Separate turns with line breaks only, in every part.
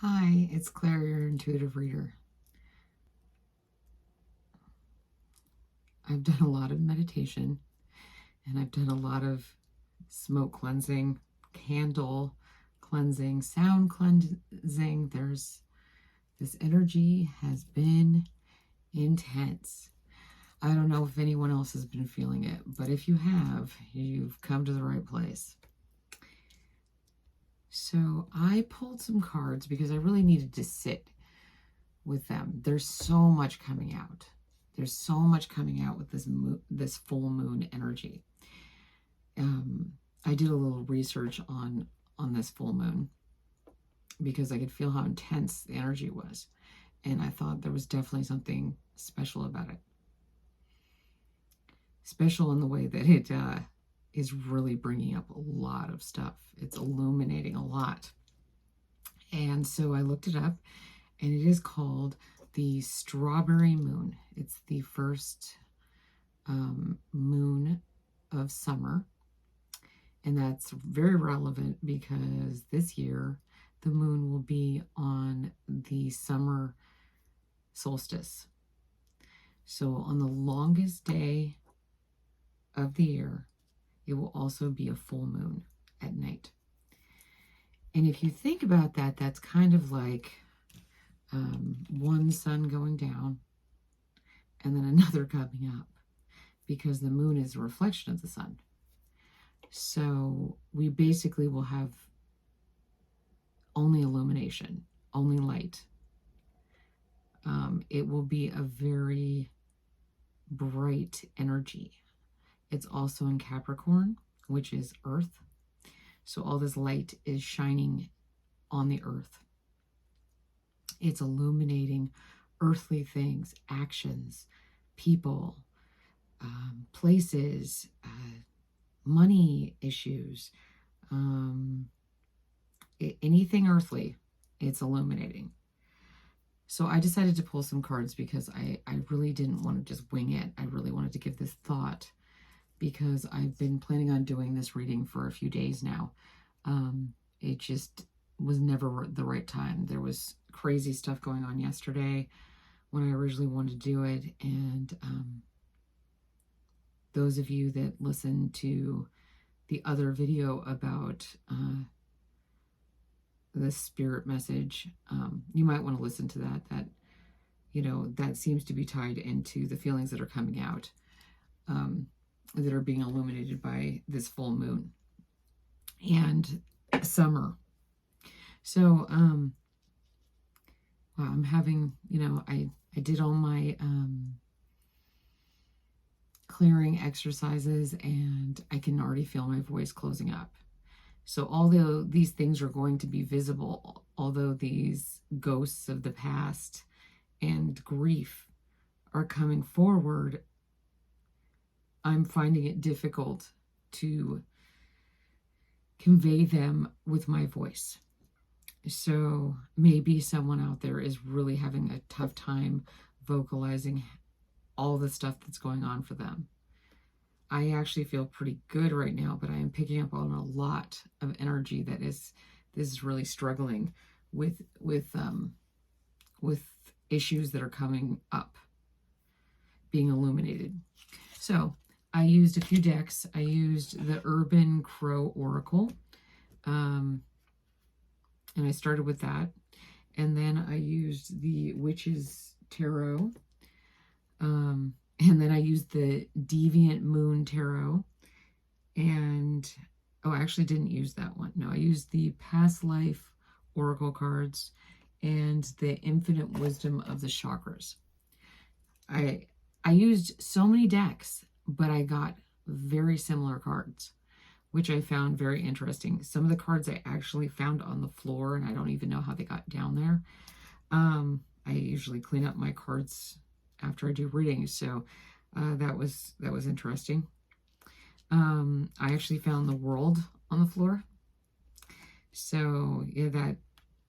Hi, it's Claire, your intuitive reader. I've done a lot of meditation and I've done a lot of smoke cleansing, candle cleansing, sound cleansing. This energy has been intense. I don't know if anyone else has been feeling it, but if you have, you've come to the right place. So I pulled some cards because I really needed to sit with them. There's so much coming out. There's so much coming out with this full moon energy. I did a little research on this full moon because I could feel how intense the energy was. And I thought there was definitely something special about it. Special in the way that it is really bringing up a lot of stuff. It's illuminating a lot. And so I looked it up, and it is called the Strawberry Moon. It's the first moon of summer. And that's very relevant because this year the moon will be on the summer solstice. So on the longest day of the year, it will also be a full moon at night. And if you think about that, that's kind of like one sun going down and then another coming up, because the moon is a reflection of the sun. So we basically will have only illumination, only light. It will be a very bright energy. It's also in Capricorn, which is earth. So all this light is shining on the earth. It's illuminating earthly things, actions, people, places, money issues, anything earthly, it's illuminating. So I decided to pull some cards because I really didn't want to just wing it. I really wanted to give this thought because I've been planning on doing this reading for a few days now. It just was never the right time. There was crazy stuff going on yesterday when I originally wanted to do it, and those of you that listened to the other video about the spirit message, you might want to listen to that. That seems to be tied into the feelings that are coming out, that are being illuminated by this full moon and summer. So wow, I'm having, I did all my clearing exercises, and I can already feel my voice closing up. So although these things are going to be visible, although these ghosts of the past and grief are coming forward, I'm finding it difficult to convey them with my voice. So maybe someone out there is really having a tough time vocalizing all the stuff that's going on for them. I actually feel pretty good right now, but I am picking up on a lot of energy that this is really struggling with issues that are coming up, being illuminated. So I used a few decks. I used the Urban Crow Oracle, and I started with that. And then I used the Witch's Tarot, and then I used the Deviant Moon Tarot, and I actually didn't use that one. No, I used the Past Life Oracle cards and the Infinite Wisdom of the Chakras. I used so many decks, but I got very similar cards, which I found very interesting. Some of the cards I actually found on the floor, and I don't even know how they got down there. I usually clean up my cards after I do readings, so that was interesting. I actually found the World on the floor, so yeah,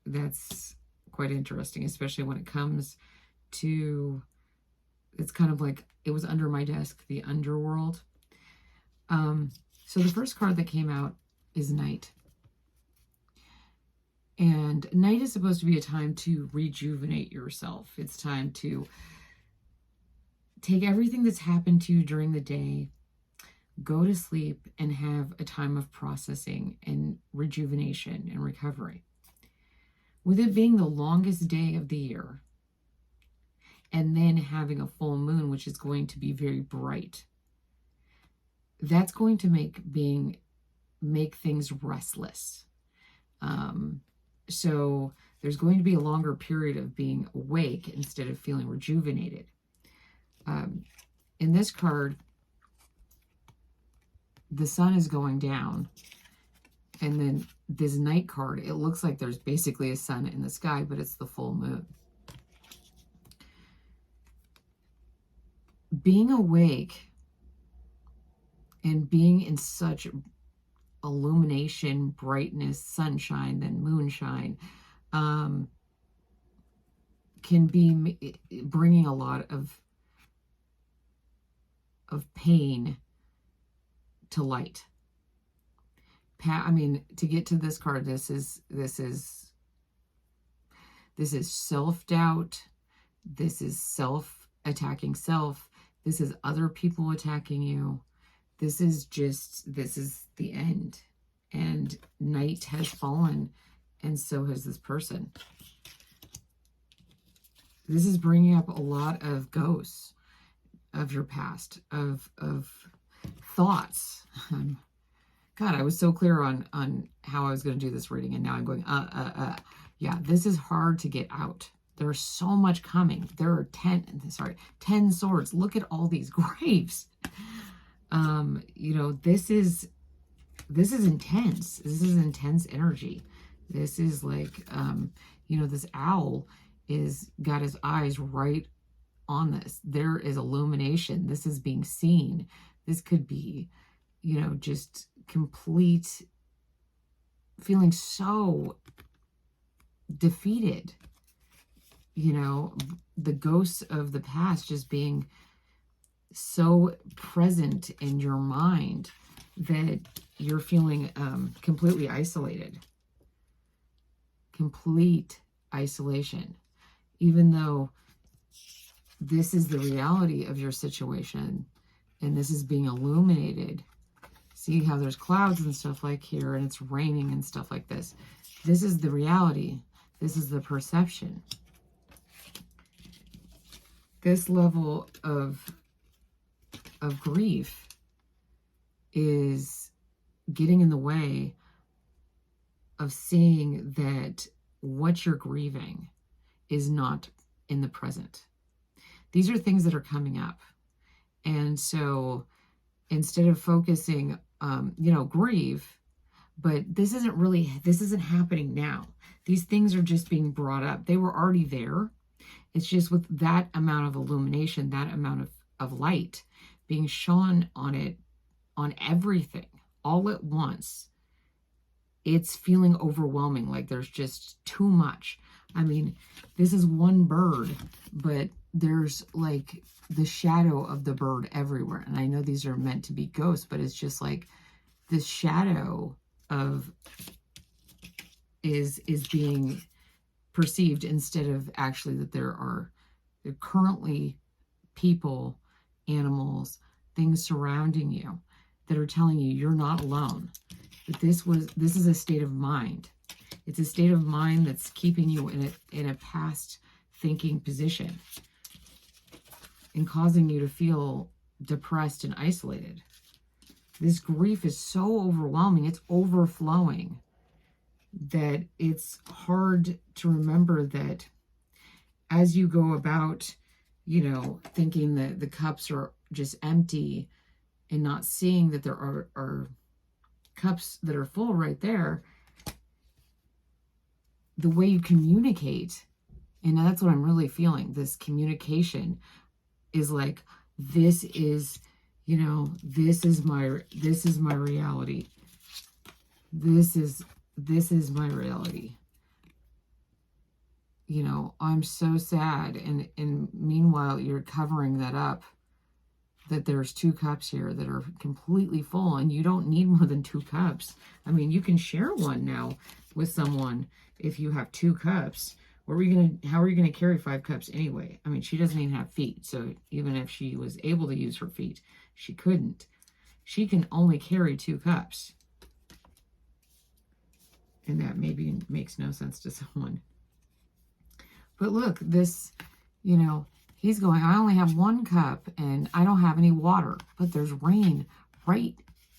that's quite interesting, especially when it comes to, it's kind of like it was under my desk, the underworld. So the first card that came out is Night. And And night is supposed to be a time to rejuvenate yourself. It's time to take everything that's happened to you during the day, go to sleep, and have a time of processing and rejuvenation and recovery. With it being the longest day of the year, and then having a full moon, which is going to be very bright, that's going to make things restless. So there's going to be a longer period of being awake instead of feeling rejuvenated. In this card, the sun is going down, and then this night card, it looks like there's basically a sun in the sky, but it's the full moon. Being awake and being in such illumination, brightness, sunshine, then moonshine, can be bringing a lot of pain to light. I mean, to get to this card, this is self-doubt. This is attacking self. This is other people attacking you. This is the end. And night has fallen, and so has this person. This is bringing up a lot of ghosts of your past, of thoughts. God, I was so clear on how I was going to do this reading, and now I'm going, yeah, this is hard to get out. There's so much coming. There are 10 swords. Look at all these graves. You know, this is intense. This is intense energy. This is like, you know, this owl is got his eyes right on this. There is illumination. This is being seen. This could be, you know, just complete feeling so defeated. You know, the ghosts of the past just being so present in your mind that you're feeling completely isolated. Complete isolation. Even though this is the reality of your situation and this is being illuminated. See how there's clouds and stuff like here, and it's raining and stuff like this. This is the reality. This is the perception. This level of grief is getting in the way of seeing that what you're grieving is not in the present. These are things that are coming up. And so instead of focusing, you know, grieve, but this isn't happening now. These things are just being brought up. They were already there. It's just with that amount of illumination, that amount of light being shone on it, on everything, all at once, it's feeling overwhelming, like there's just too much. I mean, this is one bird, but there's like the shadow of the bird everywhere. And I know these are meant to be ghosts, but it's just like this shadow of is being perceived instead of actually that there are currently people, animals, things surrounding you that are telling you you're not alone. But this is a state of mind. It's a state of mind that's keeping you in a past thinking position and causing you to feel depressed and isolated. This grief is so overwhelming, it's overflowing, that it's hard to remember that as you go about, you know, thinking that the cups are just empty and not seeing that there are cups that are full right there, the way you communicate, and that's what I'm really feeling, this communication is like, this is, you know, this is my reality. This is my reality. You know, I'm so sad. And meanwhile, you're covering that up, that there's 2 cups here that are completely full, and you don't need more than 2 cups. I mean, you can share one now, with someone if you have 2 cups. How are you gonna carry 5 cups anyway? I mean, she doesn't even have feet, so even if she was able to use her feet, she couldn't. She can only carry 2 cups. And that maybe makes no sense to someone. But look, this, you know, he's going, I only have 1 cup and I don't have any water, but there's rain right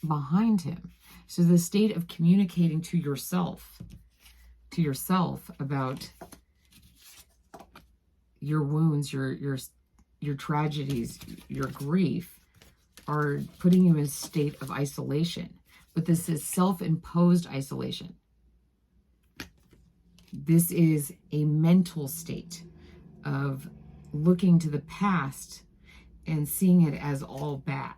behind him. So the state of communicating to yourself about your wounds, your tragedies, your grief, are putting you in a state of isolation. But this is self-imposed isolation. This is a mental state of looking to the past and seeing it as all bad.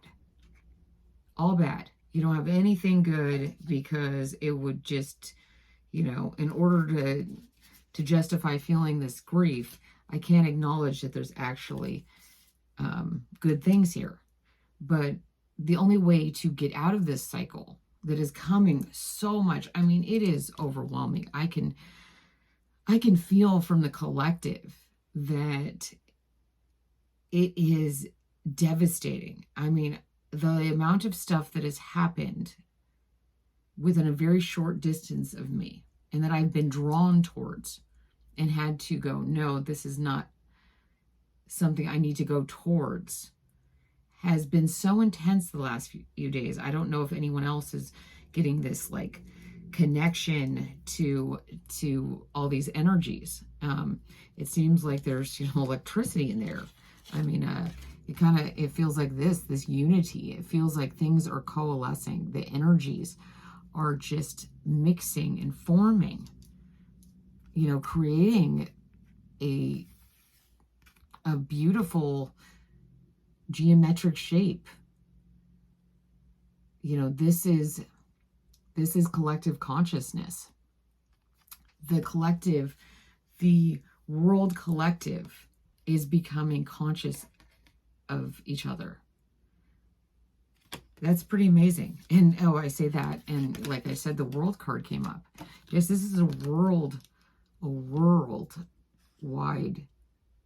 All bad. You don't have anything good because it would just, you know, in order to justify feeling this grief, I can't acknowledge that there's actually good things here. But the only way to get out of this cycle that is coming so much, I mean, it is overwhelming. I can feel from the collective that it is devastating. I mean, the amount of stuff that has happened within a very short distance of me and that I've been drawn towards and had to go, no, this is not something I need to go towards, has been so intense the last few days. I don't know if anyone else is getting this like connection to all these energies. It seems like there's, you know, electricity in there. I mean, it feels like this unity. It feels like things are coalescing. The energies are just mixing and forming, you know, creating a beautiful geometric shape. You know, this is collective consciousness. The collective, the world collective is becoming conscious of each other. That's pretty amazing. And oh, I say that, and like I said, the world card came up. Yes, this is a world-wide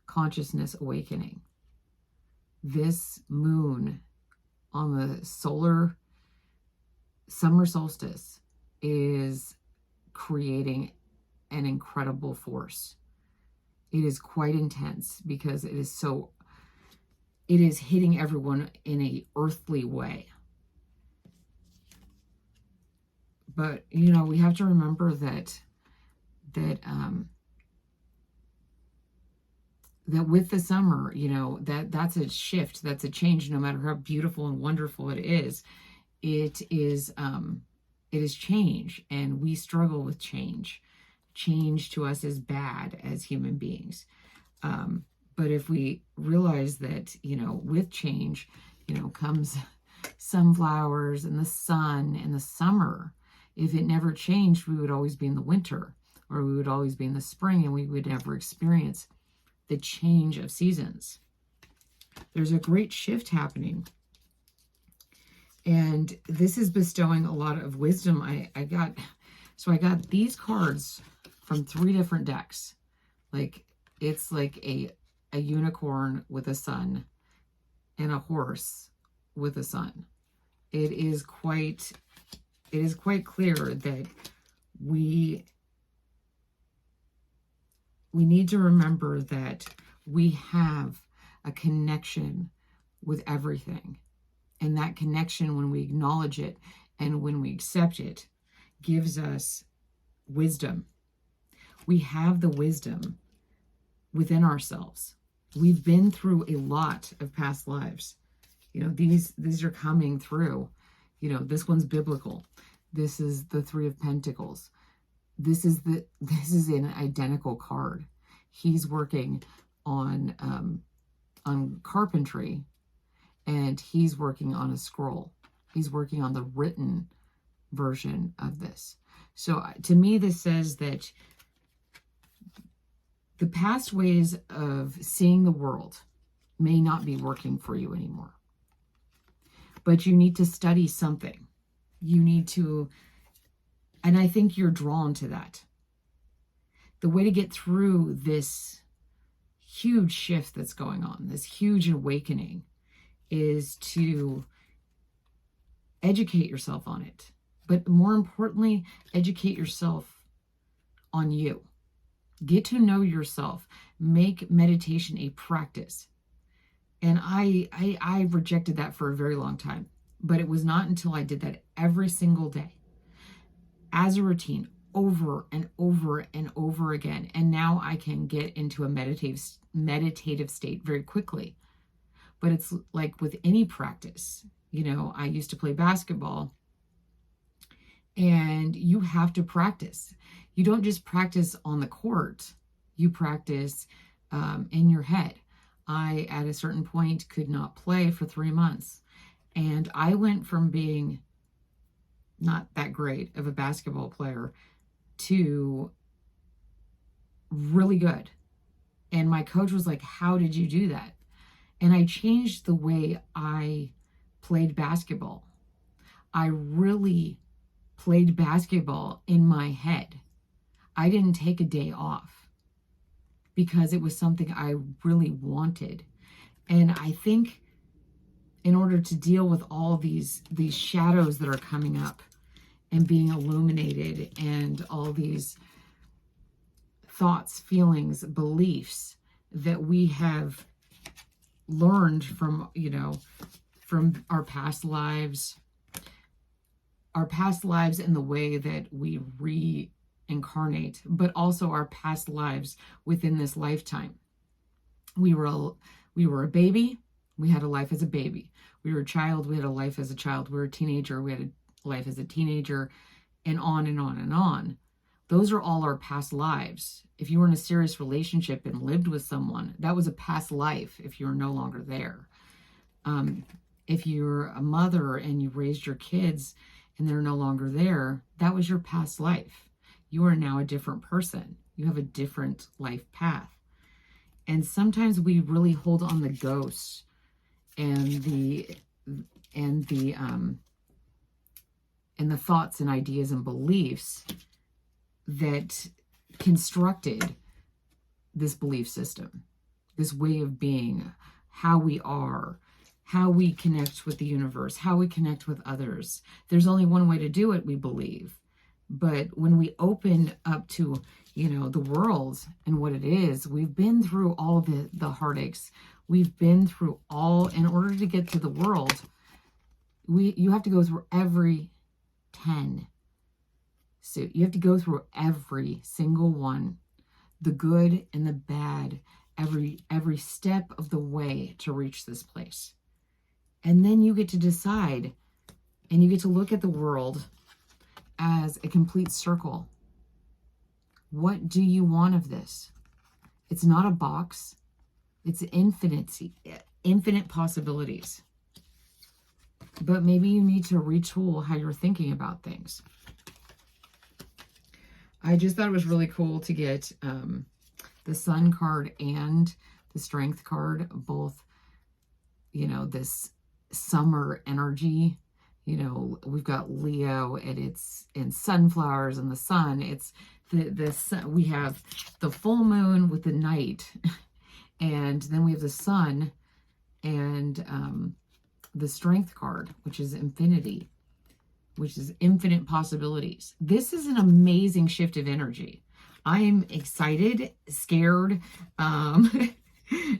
consciousness awakening. This moon on the summer solstice is creating an incredible force. It is quite intense because it is hitting everyone in a earthly way. But, you know, we have to remember that with the summer, you know, that's a shift, that's a change. No matter how beautiful and wonderful it is change, and we struggle with change. Change to us is bad as human beings. But if we realize that, you know, with change, you know, comes sunflowers and the sun and the summer. If it never changed, we would always be in the winter, or we would always be in the spring, and we would never experience the change of seasons. There's a great shift happening. And this is bestowing a lot of wisdom. I got these cards from 3 different decks. Like, it's like a unicorn with a sun and a horse with a sun. It is quite clear that we need to remember that we have a connection with everything. And that connection, when we acknowledge it and when we accept it, gives us wisdom. We have the wisdom within ourselves. We've been through a lot of past lives. You know, these are coming through. You know, this one's biblical. This is the 3 of Pentacles. This is an identical card. He's working on carpentry, and he's working on a scroll. He's working on the written version of this. So to me, this says that the past ways of seeing the world may not be working for you anymore. But you need to study something. You need to And I think you're drawn to that. The way to get through this huge shift that's going on, this huge awakening, is to educate yourself on it. But more importantly, educate yourself on you. Get to know yourself. Make meditation a practice. And I rejected that for a very long time. But it was not until I did that every single day as a routine, over and over and over again. And now I can get into a meditative state very quickly. But it's like with any practice. You know, I used to play basketball, and you have to practice. You don't just practice on the court. You practice in your head. I, at a certain point, could not play for 3 months. And I went from being not that great of a basketball player to really good. And my coach was like, how did you do that? And I changed the way I played basketball. I really played basketball in my head. I didn't take a day off because it was something I really wanted. And I think in order to deal with all these shadows that are coming up and being illuminated, and all these thoughts, feelings, beliefs that we have learned from, you know, from our past lives in the way that we reincarnate, but also our past lives within this lifetime. We were a baby, we had a life as a baby. We were a child, we had a life as a child. We were a teenager, we had a life as a teenager, and on and on and on. Those are all our past lives. If you were in a serious relationship and lived with someone, that was a past life if you're no longer there. If you're a mother and you raised your kids and they're no longer there, that was your past life. You are now a different person. You have a different life path. And sometimes we really hold on the ghosts and the thoughts and ideas and beliefs that constructed this belief system, this way of being, how we are, how we connect with the universe, how we connect with others. There's only one way to do it, we believe. But when we open up to, you know, the world and what it is, we've been through all of the heartaches. We've been through all, in order to get to the world, you have to go through every 10. So you have to go through every single one, the good and the bad, every step of the way to reach this place. And then you get to decide, and you get to look at the world as a complete circle. What do you want of this? It's not a box. It's infinite possibilities. But maybe you need to retool how you're thinking about things. I just thought it was really cool to get the Sun card and the Strength card, both, you know, this summer energy. You know, we've got Leo, and it's in sunflowers and the sun. It's the sun. We have the full moon with the night, and then we have the sun and the Strength card, which is infinity, which is infinite possibilities. This is an amazing shift of energy. I am excited, scared,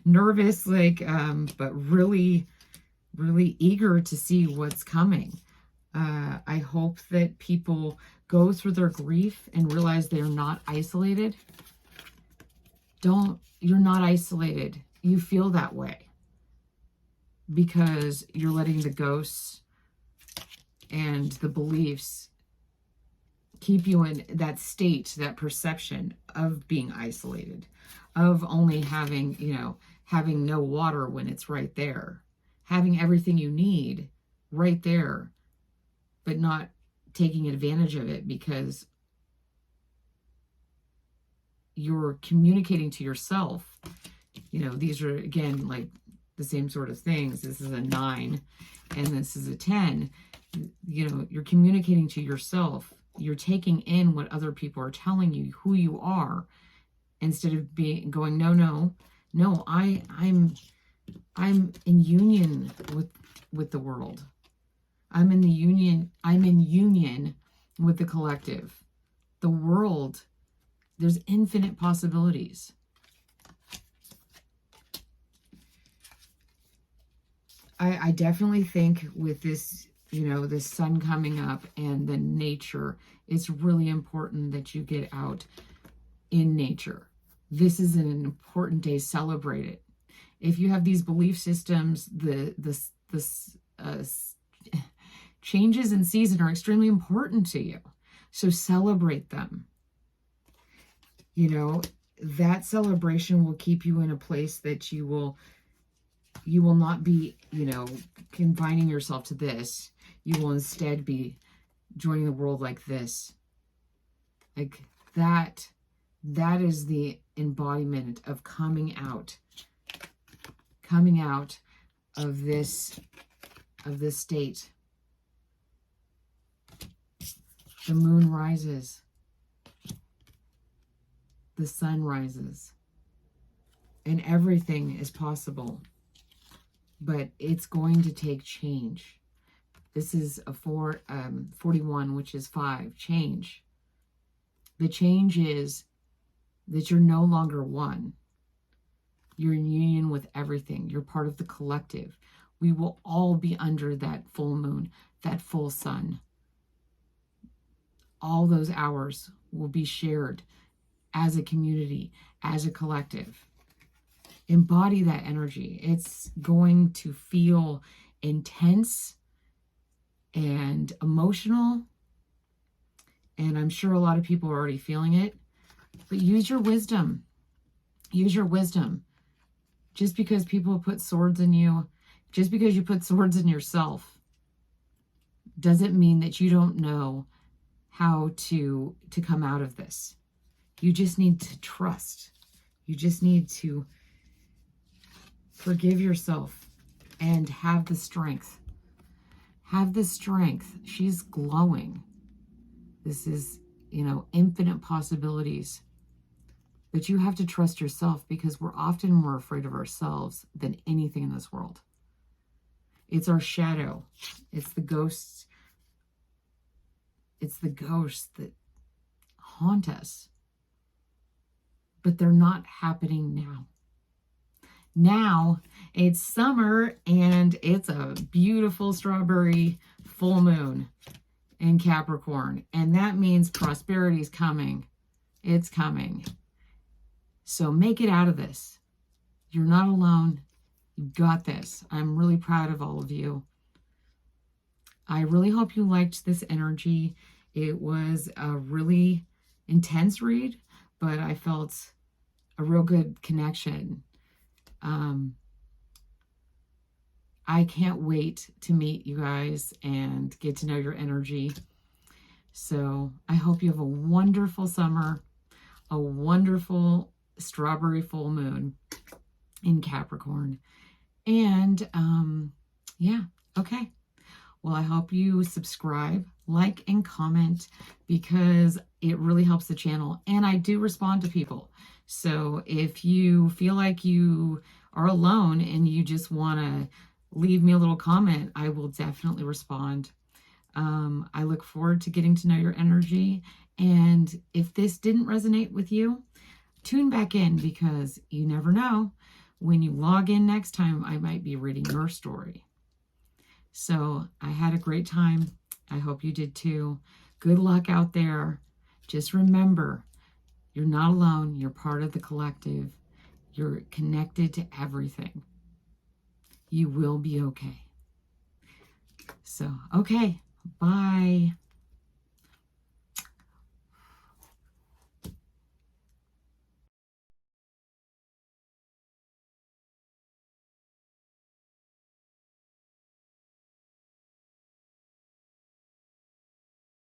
nervous, but really, really eager to see what's coming. I hope that people go through their grief and realize they're not isolated. You're not isolated. You feel that way because you're letting the ghosts and the beliefs keep you in that state, that perception of being isolated, of only having, you know, having no water when it's right there, having everything you need right there, but not taking advantage of it because you're communicating to yourself. You know, these are, again, like the same sort of things. This is a 9 and this is a 10. You know, you're communicating to yourself you're taking in what other people are telling you, who you are, instead of going, no, I'm in union with the world. I'm in union with the collective. The world, there's infinite possibilities. I definitely think with this, this sun coming up and the nature, it's really important that you get out in nature. This is an important day. Celebrate it. If you have these belief systems, the changes in season are extremely important to you. So celebrate them. That celebration will keep you in a place that you will not be, confining yourself to this. You will instead be joining the world like this. Like that is the embodiment of coming out of this state. The moon rises. The sun rises. And everything is possible. But it's going to take change. This is a 41, which is 5. Change. The change is that you're no longer one. You're in union with everything. You're part of the collective. We will all be under that full moon, that full sun. All those hours will be shared as a community, as a collective. Embody that energy. It's going to feel intense and emotional. And I'm sure a lot of people are already feeling it. But use your wisdom. Use your wisdom. Just because people put swords in you, just because you put swords in yourself, doesn't mean that you don't know how to come out of this. You just need to trust. You just need to forgive yourself and have the strength. Have the strength. She's glowing. This is, infinite possibilities. But you have to trust yourself, because we're often more afraid of ourselves than anything in this world. It's our shadow. It's the ghosts. It's the ghosts that haunt us. But they're not happening now. Now it's summer and it's a beautiful strawberry full moon in Capricorn. And that means prosperity is coming. It's coming. So make it out of this. You're not alone. You've got this. I'm really proud of all of you. I really hope you liked this energy. It was a really intense read, but I felt a real good connection. I can't wait to meet you guys and get to know your energy. So I hope you have a wonderful summer, a wonderful strawberry full moon in Capricorn. And yeah, okay. Well, I hope you subscribe, like, and comment, because it really helps the channel. And I do respond to people. So if you feel like you are alone and you just want to leave me a little comment, I will definitely respond. I look forward to getting to know your energy. And if this didn't resonate with you, tune back in, because you never know. When you log in next time, I might be reading your story. So I had a great time. I hope you did too. Good luck out there. Just remember, you're not alone. You're part of the collective. You're connected to everything. You will be okay. So, okay. Bye.